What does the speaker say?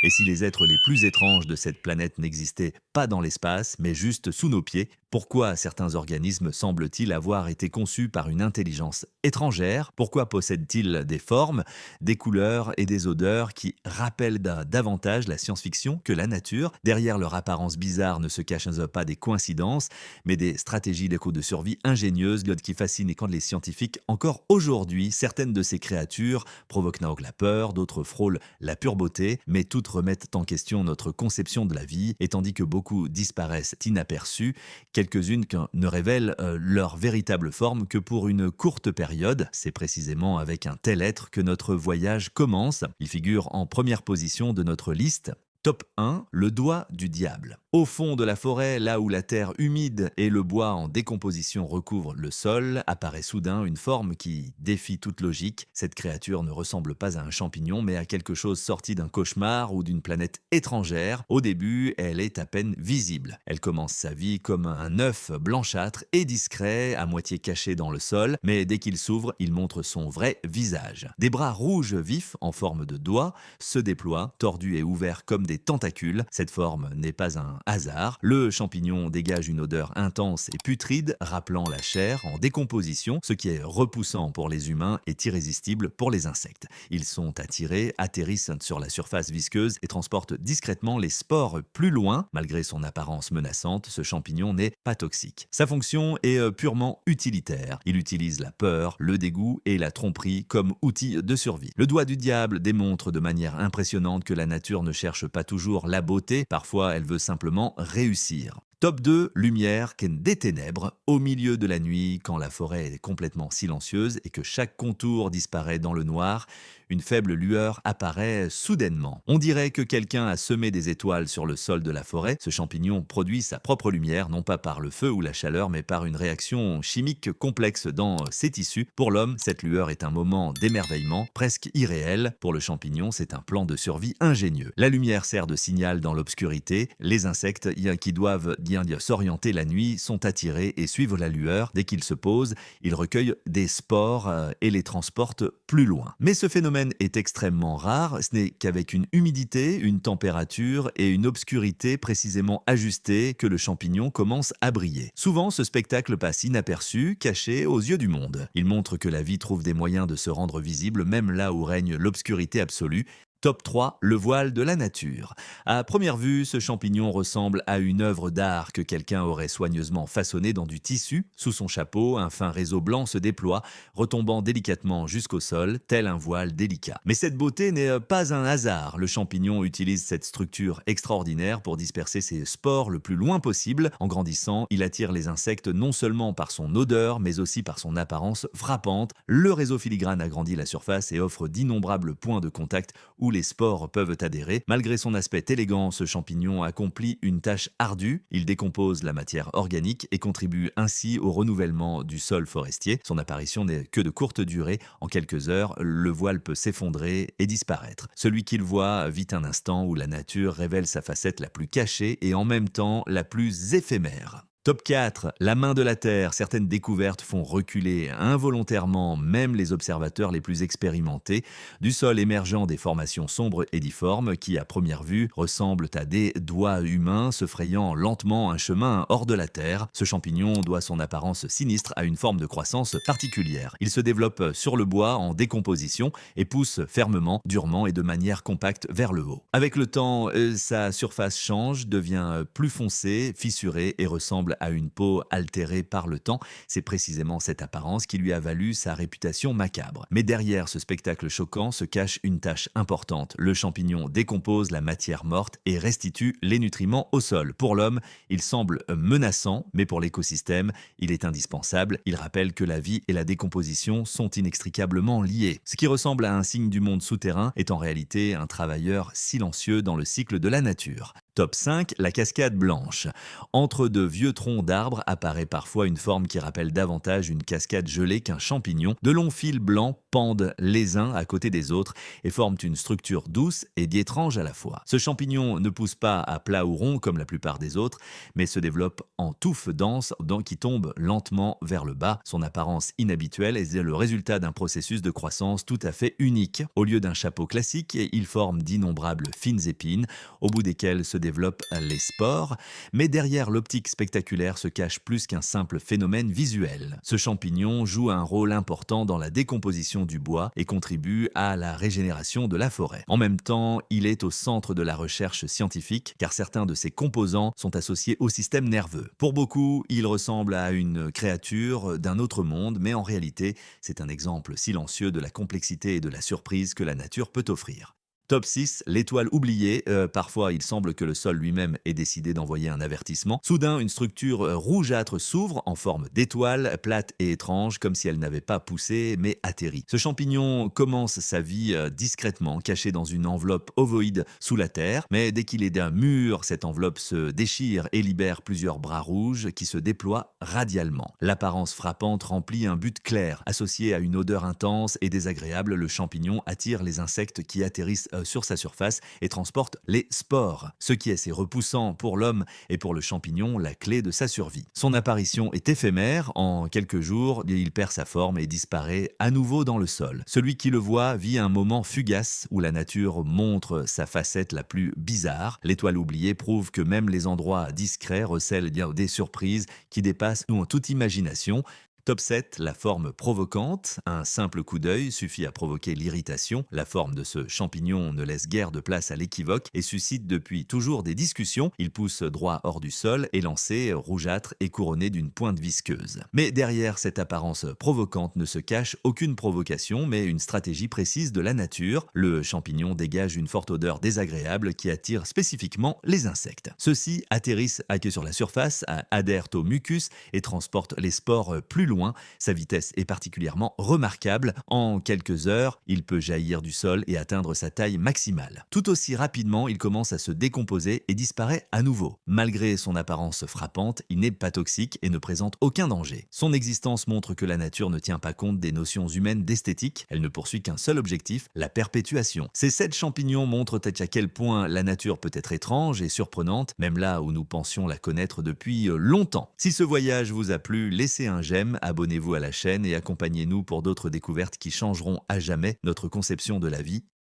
Et si les êtres les plus étranges de cette planète n'existaient pas dans l'espace, mais juste sous nos pieds, pourquoi certains organismes semblent-ils avoir été conçus par une intelligence étrangère? Pourquoi possèdent-ils des formes, des couleurs et des odeurs qui rappellent davantage la science-fiction que la nature? Derrière leur apparence bizarre ne se cachent pas des coïncidences, mais des stratégies de survie ingénieuses qui fascinent et quand les scientifiques encore aujourd'hui. Certaines de ces créatures provoquent donc la peur, d'autres frôlent la pure beauté, mais toutes remettent en question notre conception de la vie, et tandis que beaucoup disparaissent inaperçues, quelques-unes ne révèlent leur véritable forme que pour une courte période. C'est précisément avec un tel être que notre voyage commence. Il figure en première position de notre liste. Top 1, le doigt du diable. Au fond de la forêt, là où la terre humide et le bois en décomposition recouvrent le sol, apparaît soudain une forme qui défie toute logique. Cette créature ne ressemble pas à un champignon, mais à quelque chose sorti d'un cauchemar ou d'une planète étrangère. Au début, elle est à peine visible. Elle commence sa vie comme un œuf blanchâtre et discret, à moitié caché dans le sol, mais dès qu'il s'ouvre, il montre son vrai visage. Des bras rouges vifs en forme de doigts se déploient, tordus et ouverts comme des tentacules. Cette forme n'est pas un hasard. Le champignon dégage une odeur intense et putride, rappelant la chair en décomposition. Ce qui est repoussant pour les humains est irrésistible pour les insectes. Ils sont attirés, atterrissent sur la surface visqueuse et transportent discrètement les spores plus loin. Malgré son apparence menaçante, ce champignon n'est pas toxique. Sa fonction est purement utilitaire. Il utilise la peur, le dégoût et la tromperie comme outil de survie. Le doigt du diable démontre de manière impressionnante que la nature ne cherche pas toujours la beauté, parfois elle veut simplement réussir. Top 2, lumière des ténèbres, au milieu de la nuit, quand la forêt est complètement silencieuse et que chaque contour disparaît dans le noir, une faible lueur apparaît soudainement. On dirait que quelqu'un a semé des étoiles sur le sol de la forêt. Ce champignon produit sa propre lumière, non pas par le feu ou la chaleur, mais par une réaction chimique complexe dans ses tissus. Pour l'homme, cette lueur est un moment d'émerveillement, presque irréel. Pour le champignon, c'est un plan de survie ingénieux. La lumière sert de signal dans l'obscurité. Les insectes qui doivent s'orienter la nuit sont attirés et suivent la lueur. Dès qu'ils se posent, ils recueillent des spores et les transportent plus loin. Mais ce phénomène est extrêmement rare. Ce n'est qu'avec une humidité, une température et une obscurité précisément ajustées que le champignon commence à briller. Souvent, ce spectacle passe inaperçu, caché aux yeux du monde. Il montre que la vie trouve des moyens de se rendre visible même là où règne l'obscurité absolue. Top 3, le voile de la nature. À première vue, ce champignon ressemble à une œuvre d'art que quelqu'un aurait soigneusement façonnée dans du tissu. Sous son chapeau, un fin réseau blanc se déploie, retombant délicatement jusqu'au sol, tel un voile délicat. Mais cette beauté n'est pas un hasard. Le champignon utilise cette structure extraordinaire pour disperser ses spores le plus loin possible. En grandissant, il attire les insectes non seulement par son odeur, mais aussi par son apparence frappante. Le réseau filigrane agrandit la surface et offre d'innombrables points de contact où les spores peuvent adhérer. Malgré son aspect élégant, ce champignon accomplit une tâche ardue. Il décompose la matière organique et contribue ainsi au renouvellement du sol forestier. Son apparition n'est que de courte durée. En quelques heures, le voile peut s'effondrer et disparaître. Celui qui le voit vit un instant où la nature révèle sa facette la plus cachée et en même temps la plus éphémère. Top 4, la main de la Terre. Certaines découvertes font reculer involontairement même les observateurs les plus expérimentés. Du sol émergent des formations sombres et difformes qui, à première vue, ressemblent à des doigts humains se frayant lentement un chemin hors de la Terre. Ce champignon doit son apparence sinistre à une forme de croissance particulière. Il se développe sur le bois en décomposition et pousse fermement, durement et de manière compacte vers le haut. Avec le temps, sa surface change, devient plus foncée, fissurée et ressemble à une peau altérée par le temps. C'est précisément cette apparence qui lui a valu sa réputation macabre. Mais derrière ce spectacle choquant se cache une tâche importante. Le champignon décompose la matière morte et restitue les nutriments au sol. Pour l'homme, il semble menaçant, mais pour l'écosystème, il est indispensable. Il rappelle que la vie et la décomposition sont inextricablement liées. Ce qui ressemble à un signe du monde souterrain est en réalité un travailleur silencieux dans le cycle de la nature. Top 5, la cascade blanche. Entre de vieux troncs d'arbres apparaît parfois une forme qui rappelle davantage une cascade gelée qu'un champignon. De longs fils blancs pendent les uns à côté des autres et forment une structure douce et étrange à la fois. Ce champignon ne pousse pas à plat ou rond comme la plupart des autres, mais se développe en touffe dense qui tombe lentement vers le bas. Son apparence inhabituelle est le résultat d'un processus de croissance tout à fait unique. Au lieu d'un chapeau classique, il forme d'innombrables fines épines, au bout desquelles se développent les spores, mais derrière l'optique spectaculaire se cache plus qu'un simple phénomène visuel. Ce champignon joue un rôle important dans la décomposition du bois et contribue à la régénération de la forêt. En même temps, il est au centre de la recherche scientifique car certains de ses composants sont associés au système nerveux. Pour beaucoup, il ressemble à une créature d'un autre monde, mais en réalité, c'est un exemple silencieux de la complexité et de la surprise que la nature peut offrir. Top 6, l'étoile oubliée. Parfois, il semble que le sol lui-même ait décidé d'envoyer un avertissement. Soudain, une structure rougeâtre s'ouvre en forme d'étoile, plate et étrange, comme si elle n'avait pas poussé, mais atterri. Ce champignon commence sa vie discrètement, caché dans une enveloppe ovoïde sous la terre, mais dès qu'il est d'un mur, cette enveloppe se déchire et libère plusieurs bras rouges qui se déploient radialement. L'apparence frappante remplit un but clair. Associé à une odeur intense et désagréable, le champignon attire les insectes qui atterrissent sur sa surface et transporte les spores, ce qui est assez repoussant pour l'homme et pour le champignon la clé de sa survie. Son apparition est éphémère, en quelques jours, il perd sa forme et disparaît à nouveau dans le sol. Celui qui le voit vit un moment fugace où la nature montre sa facette la plus bizarre. L'étoile oubliée prouve que même les endroits discrets recèlent des surprises qui dépassent toute imagination. Top 7, la forme provocante. Un simple coup d'œil suffit à provoquer l'irritation. La forme de ce champignon ne laisse guère de place à l'équivoque et suscite depuis toujours des discussions. Il pousse droit hors du sol, élancé, rougeâtre et couronné d'une pointe visqueuse. Mais derrière cette apparence provocante ne se cache aucune provocation, mais une stratégie précise de la nature. Le champignon dégage une forte odeur désagréable qui attire spécifiquement les insectes. Ceux-ci atterrissent sur la surface, adhèrent au mucus et transportent les spores plus loin. Sa vitesse est particulièrement remarquable. En quelques heures, il peut jaillir du sol et atteindre sa taille maximale. Tout aussi rapidement, il commence à se décomposer et disparaît à nouveau. Malgré son apparence frappante, il n'est pas toxique et ne présente aucun danger. Son existence montre que la nature ne tient pas compte des notions humaines d'esthétique. Elle ne poursuit qu'un seul objectif, la perpétuation. Ces 7 champignons montrent à quel point la nature peut être étrange et surprenante, même là où nous pensions la connaître depuis longtemps. Si ce voyage vous a plu, laissez un j'aime, abonnez-vous à la chaîne et accompagnez-nous pour d'autres découvertes qui changeront à jamais notre conception de la vie